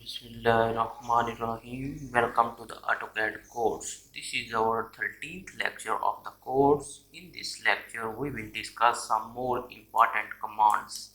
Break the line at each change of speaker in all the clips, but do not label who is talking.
Bismillahirrahmanirrahim. Welcome to the Autocad course. This is our 13th lecture of the course. In this lecture, we will discuss some more important commands,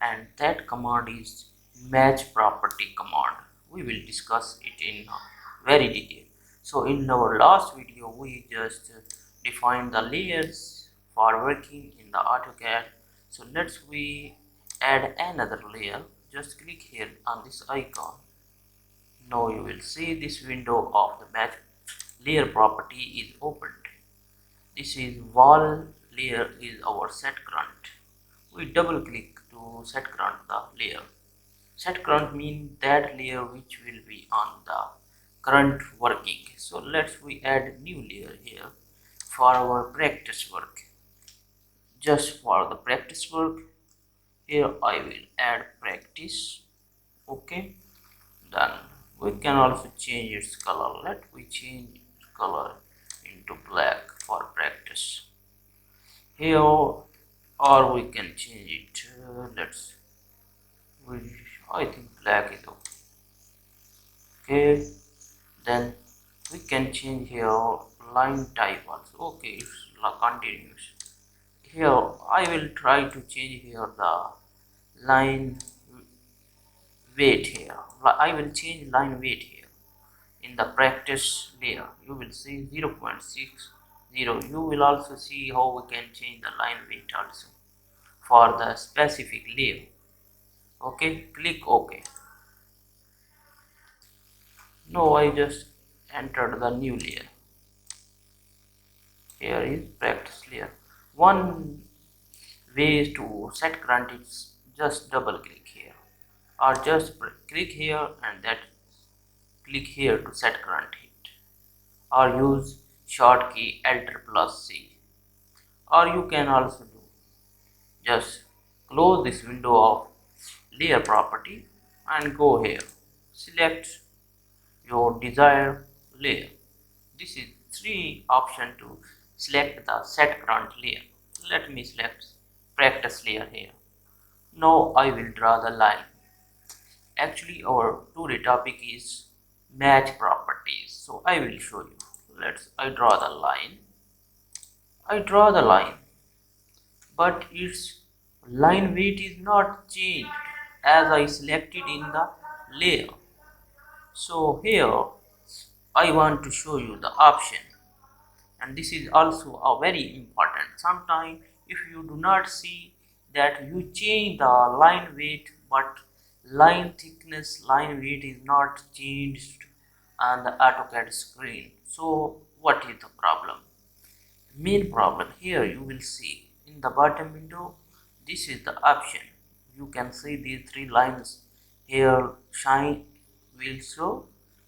and that command is match property command. We will discuss it in very detail. So in our last video, we just defined the layers for working in the Autocad. So let's we add another layer. Just click here on this icon. Now you will see this window of the match layer property is opened. This is wall layer is our set current. We double click to set current the layer. Set current means that layer which will be on the current working. So let's we add new layer here for our practice work. Just for the practice work, here I will add practice. Okay, then we can also change its color. Let we change color into black for practice here, or we can change it. I think black is okay. Then we can change here line type also. Okay, it's continuous. Here I will try to change here the line weight here. I will change line weight here. In the practice layer, you will see 0.60. You will also see how we can change the line weight also for the specific layer. Okay, click OK. Now I just entered the new layer. Here is practice layer. One way to set current is just double click here, or just click here and that click here to set current hit, or use short key Alt plus C, or you can also do just close this window of layer property and go here, select your desired layer. This is three option to select the set current layer. Let me select practice layer here. Now I will draw the line. Actually our today topic is match properties, so I will show you. I draw the line. But its line weight is not changed as I selected in the layer. So here I want to show you the option, and this is also a very important. Sometimes if you do not see that you change the line weight but line thickness, line weight is not changed on the AutoCAD screen. So what is the problem? Main problem here you will see in the bottom window, this is the option. You can see these three lines here. Shine will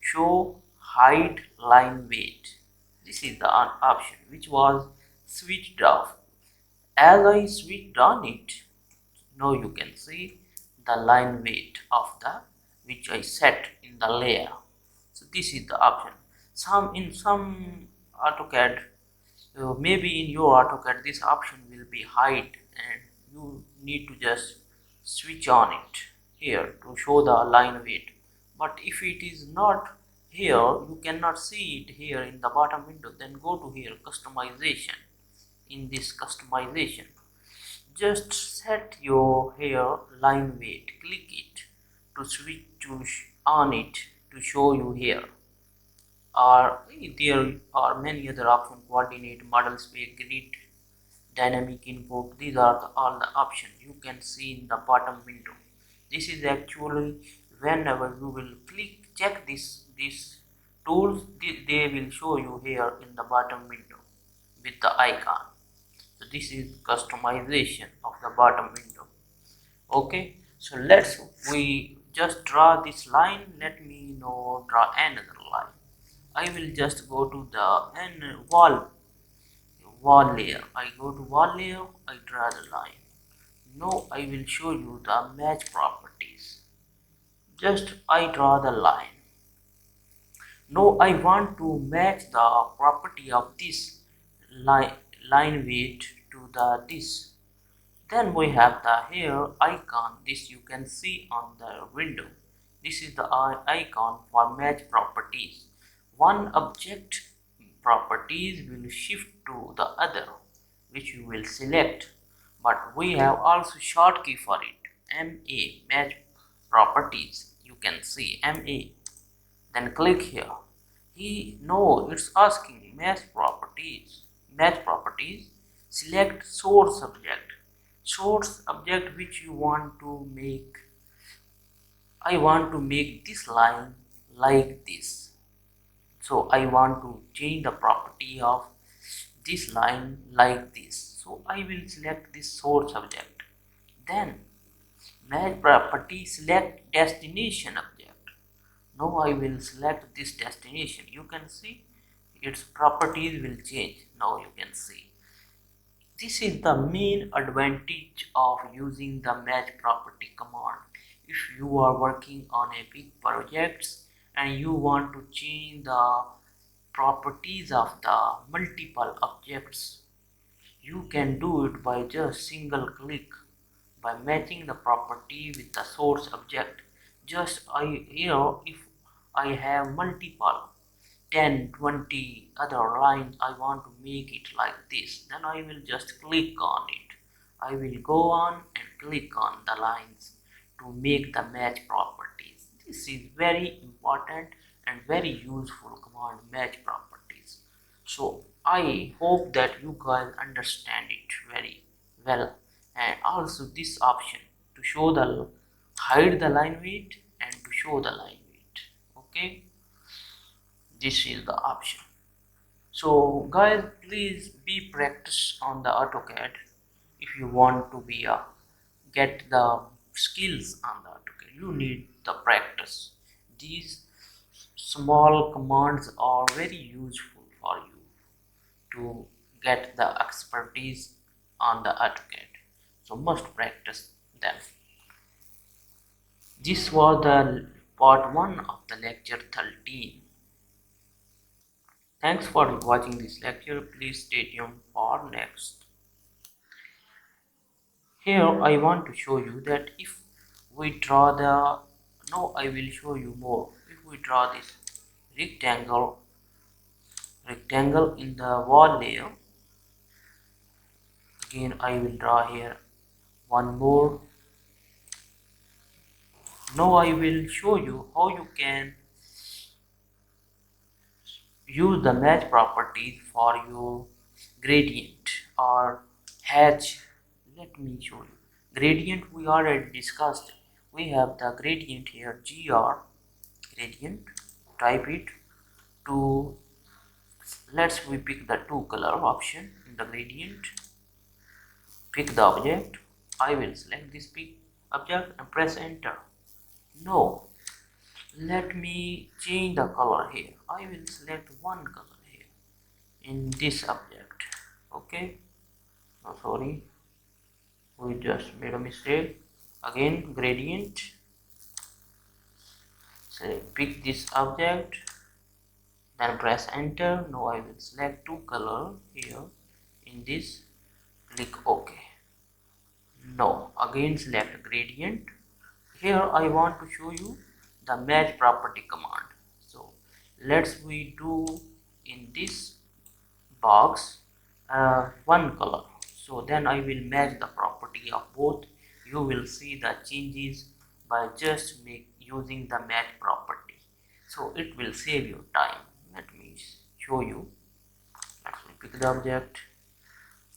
show height line weight. This is the option which was switched off. As I switched on it, now you can see the line weight of the which I set in the layer. So this is the option. In some AutoCAD, maybe in your AutoCAD this option will be hide, and you need to just switch on it here to show the line weight. But if it is not here, you cannot see it here in the bottom window, then go to here customization. In this customization, just set your here line weight, click it to switch to on it to show you here. Or there are many other options: coordinate, model space, grid, dynamic input. These are all the options you can see in the bottom window. This is actually whenever you will check these tools, they will show you here in the bottom window with the icon. So this is customization of the bottom window. Okay, so we just draw this line. Let me now draw another line. I will just go to the wall layer. I go to wall layer, I draw the line. Now I will show you the match properties. Just I draw the line. Now I want to match the property of this line weight to this. Then we have the here icon. This you can see on the window. this is the icon for match properties. One object properties will shift to the other, which you will select, but we have also short key for it, MA, match properties. You can see MA, then click here. It's asking match properties, select source object which you want to make. I want to make this line like this, so I want to change the property of this line like this, so I will select this source object. Then match property, select destination object. Now I will select this destination. You can see its properties will change. Now you can see this is the main advantage of using the match property command. If you are working on a big projects and you want to change the properties of the multiple objects, you can do it by just single click by matching the property with the source object. Just if I have multiple 10, 20 other lines, I want to make it like this, then I will just click on it. I will go on and click on the lines to make the match properties. This is very important and very useful command, match properties. So I hope that you guys understand it very well. And also this option to show the hide the line weight and to show the line weight. Okay, this is the option. So guys, please be practice on the AutoCAD if you want to be get the skills on the AutoCAD. You need the practice. These small commands are very useful for you to get the expertise on the AutoCAD, so must practice them. This was the part 1 of the lecture 13. Thanks for watching this lecture. Please stay tuned for next. Here I want to show you that if we draw the, now I will show you more. If we draw this rectangle in the wall layer, again I will draw here one more. Now I will show you how you can use the match properties for your gradient or hatch. Let me show you. Gradient we already discussed. We have the gradient here, gr gradient. Type it to, let's we pick the two color option in the gradient. Pick the object. I will select this pick object and press enter. No, let me change the color here. I will select one color here in this object. Okay, no, sorry, we just made a mistake. Again, gradient, so pick this object, then press enter. Now I will select two color here in this, click OK. Now again select gradient. Here I want to show you the match property command. So let's we do in this box one color. So then I will match the property of both. You will see the changes by just using the match property. So it will save you time. Let me show you. Let's pick the object,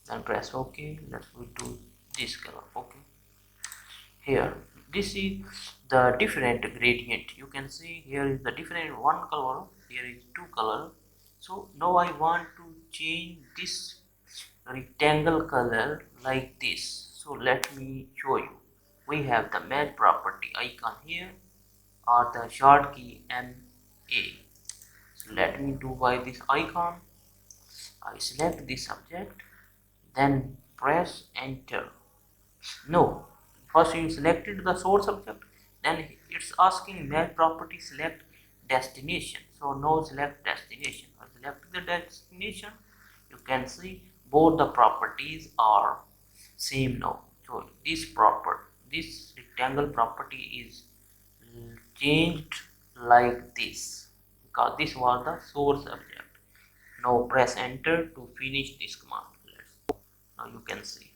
then press OK. Let's do this color. Okay. Here this is the different gradient. You can see here is the different one color, here is two color. So now I want to change this rectangle color like this. So let me show you. We have the match property icon here or the short key MA. So let me do by this icon. I select this subject, then press enter. No, first you selected the source object, then it's asking match property select destination. So now select destination. I select the destination. You can see both the properties are same now. So this rectangle property is changed like this because this was the source object. Now press enter to finish this command. Now you can see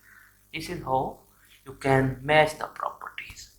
this is how you can match the properties.